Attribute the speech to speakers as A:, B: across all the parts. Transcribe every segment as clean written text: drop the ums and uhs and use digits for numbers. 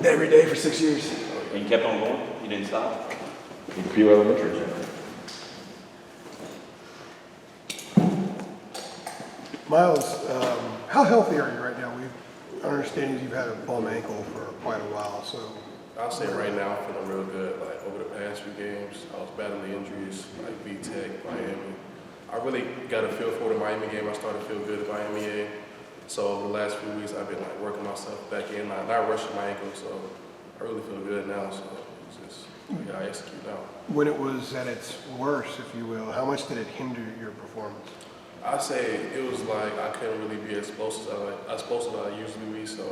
A: Every day for 6 years.
B: And you kept on going? You didn't stop?
C: In Peel Elementary.
A: Myles, how healthy are you right now? We understand you've had a bum ankle for quite a while, so.
D: I'll say right now I'm feeling real good. Like over the past few games, I was battling injuries like V-Tech, Miami. I really got a feel for the Miami game. I started to feel good at Miami game. So over the last few weeks, I've been like working myself back in, not rushing my ankle. So I really feel good now. So it's just, I execute now.
A: When it was at its worst, if you will, how much did it hinder your performance?
D: I say it was like I couldn't really be as explosive as I usually be. So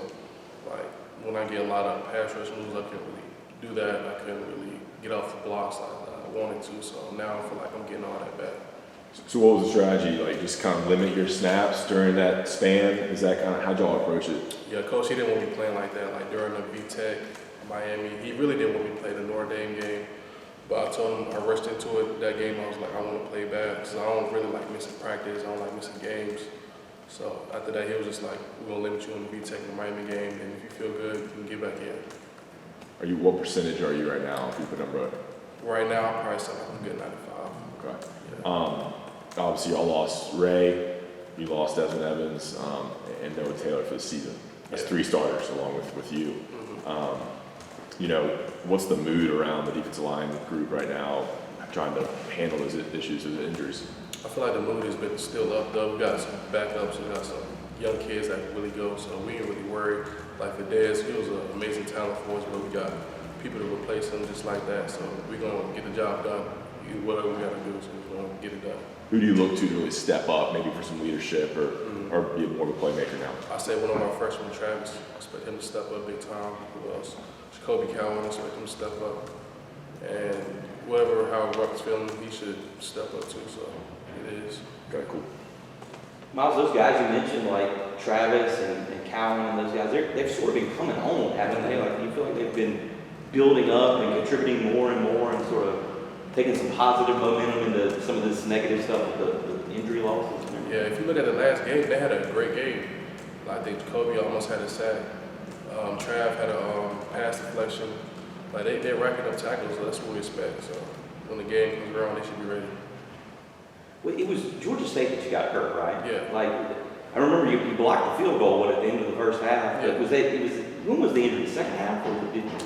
D: like when I get a lot of pass rush moves, I couldn't really do that. I couldn't really get off the blocks like I wanted to. So now I feel like I'm getting all that back.
C: So what was the strategy? Like just kind of limit your snaps during that span? Is that kind of how'd y'all approach it?
D: Yeah, coach, he didn't want me playing like that. Like during the V-Tech, Miami, he really didn't want me to play the Notre Dame game. But I told him I rushed into it that game. I was like, I want to play bad because I don't really like missing practice. I don't like missing games. So after that, he was just like, we're gonna limit you in the V-Tech and the Miami game, and if you feel good, you can get back in.
C: What percentage are you right now? If you put a number.
D: Right now, I'm probably something like a good 95.
C: Okay.
D: Yeah.
C: Obviously, y'all lost Ray, you lost Desmond Evans, and Noah Taylor for the season. That's 3 starters along with you.
D: Mm-hmm.
C: What's the mood around the defensive line group right now, trying to handle those issues, those injuries?
D: I feel like the mood has been still up though. We got some backups, we got some young kids that can really go, so we ain't really worried. Like for Dez, he was an amazing talent for us, but we got people to replace him just like that, so we're gonna get the job done. Whatever we gotta do, so we're gonna get it done.
C: Who do you look to really step up, maybe for some leadership or be more of a playmaker now?
D: I say one of our freshmen, Travis, I expect him to step up big time. Who else? Jacoby Cowan, I expect him to step up. And how Ruck's feeling, he should step up too, so it is.
C: Okay, cool.
B: Myles, those guys you mentioned, like Travis and Cowan and those guys, they've sort of been coming on, haven't they? Like, do you feel like they've been building up and contributing more and more and sort of taking some positive momentum into some of this negative stuff with the injury losses?
D: Yeah, if you look at the last game, they had a great game. Like, I think Jacoby almost had a sack. Trav had a pass deflection. Like, they're racking up tackles, so that's what we expect. So when the game comes around, they should be ready.
B: Well, it was Georgia State that you got hurt, right?
D: Yeah.
B: Like, I remember you blocked the field goal at the end of the first half.
D: Yeah.
B: When was the injury? The second half? Or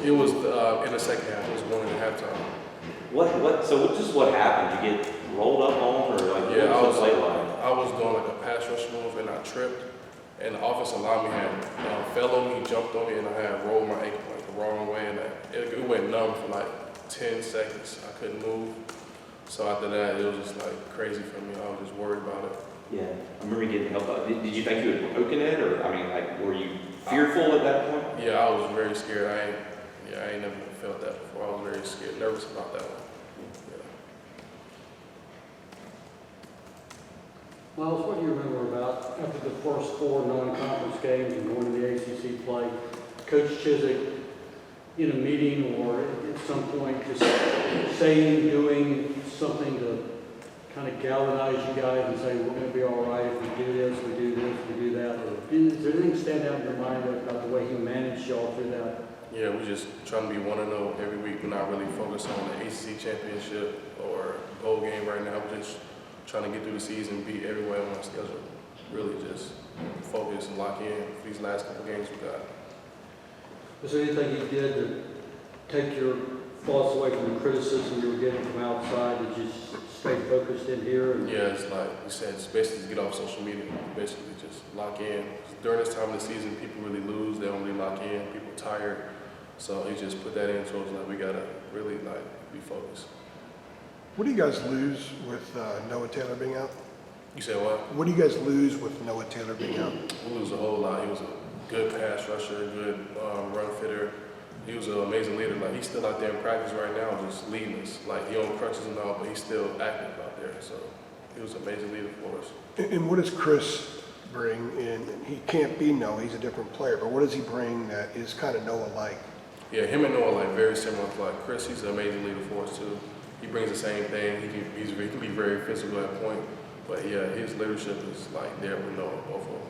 D: It was in the second half. It was 1 and a half time.
B: What happened? You get rolled up on, or like,
D: Yeah,
B: what was the play like?
D: I was doing like a pass rush move and I tripped, and the offensive lineman had fell on me, jumped on me, and I had rolled my ankle like the wrong way, and it went numb for like 10 seconds. I couldn't move. So after that, it was just like crazy for me. I was just worried about it.
B: Yeah, I remember getting help. Did you think you had broken it, or I mean, like, were you fearful at that point?
D: Yeah, I was very scared. I ain't never felt that before. I was very scared, nervous about that one.
E: Myles, what do you remember about after the first 4 non-conference games and going to the ACC play? Coach Chiswick, in a meeting or at some point, just saying, doing something to kind of galvanize you guys and say, we're going to be all right if we do this, we do this, we do that? Or is there anything stand out in your mind about the way he managed y'all through that?
D: Yeah, we're just trying to be 1-0 every week. We're not really focused on the ACC championship or bowl game right now. We're just trying to get through the season, beat everywhere on our schedule. Really just focus and lock in for these last couple games we got.
E: Was there anything he did to take your thoughts away from the criticism you were getting from outside to just stay focused in here?
D: Yeah, it's like we said, it's basically to get off social media. Basically just lock in. During this time of the season, people really lose. They don't really lock in. People are tired. So he just put that in, so it's like we gotta really like be focused.
A: What do you guys lose with Noah Taylor being out?
D: You said what?
A: What do you guys lose with Noah Taylor being out?
D: We lose a whole lot. He was a good pass rusher, good run fitter. He was an amazing leader. Like, he's still out there in practice right now, just leading us. Like, he on crutches and all, but he's still active out there. So he was an amazing leader for us.
A: And what does Chris bring in? He can't be Noah, he's a different player, but what does he bring that is kind of Noah-like?
D: Yeah, him and Noah like very similar. Like Chris, he's an amazing leader for us too. He brings the same thing. He can be very physical at point, but yeah, his leadership is like there with Noah, both of them.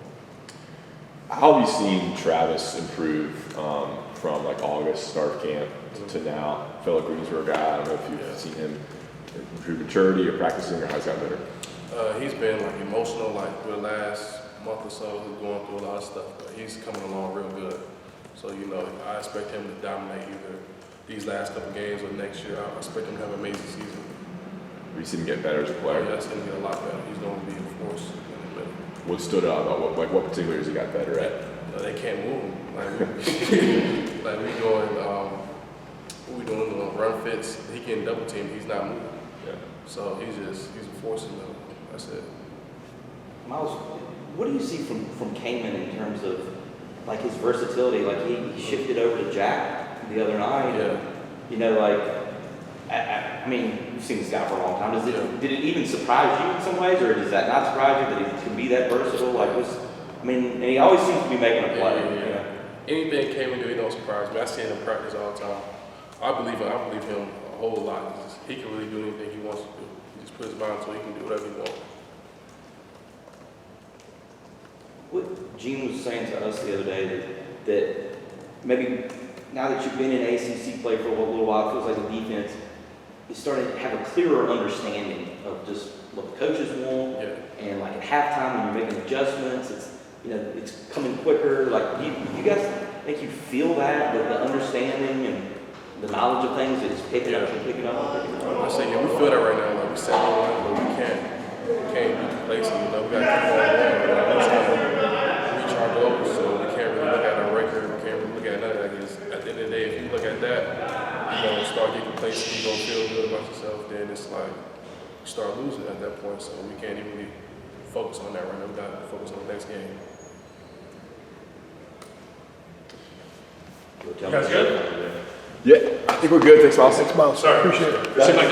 C: How have you seen Travis improve from like August, start of camp, to now. Fellow Greensboro guy, I don't know if you've seen him improve maturity or practicing or how he's got better.
D: He's been like emotional like for the last month or so. He's going through a lot of stuff, but he's coming along real good. So, you know, I expect him to dominate either these last couple games or next year. I expect him to have an amazing season.
C: We've seen him get better as a player.
D: Yeah, I see him get a lot better. He's going to be a force in the middle.
C: What stood out about what particular has he got better at?
D: They can't move him. Like we doing, what we doing run fits. He getting double teamed. He's not moving.
C: Yeah.
D: So he's a force in the middle. That's it.
B: Myles, what do you see from Kamen in terms of like his versatility? Like he shifted over to Jack the other night.
D: Yeah.
B: You know, like I mean, you've seen this guy for a long time. Did it even surprise you in some ways, or does that not surprise you that he can be that versatile? Like and he always seems to be making a play.
D: Yeah. Anything Kamen do, he don't surprise me. I see him in practice all the time. I believe him a whole lot. He can really do anything he wants to do. He just puts his mind to it. He can do whatever he wants.
B: What Gene was saying to us the other day that maybe now that you've been in ACC play for a little while, it feels like the defense is starting to have a clearer understanding of just what the coaches want, and like at halftime when you're making adjustments, it's coming quicker. Like, do you guys think you feel that the understanding and the knowledge of things is picking up and picking up?
D: I say, we feel that right now. Like we said, but we can't be complacent. You know, we got to keep on going. We're trying to reach our goals, so we can't really look at our record. We can't really look at none of that. Because at the end of the day, if you look at that, you're gonna start getting complacent. You're gonna feel good about yourself. Then it's like you start losing at that point. So we can't even really focus on that right now. We got to focus on the next game.
B: You guys good?
C: Yeah, I think we're good. Thanks, Myles.
A: Thanks, Myles. Appreciate it.
F: Seemed like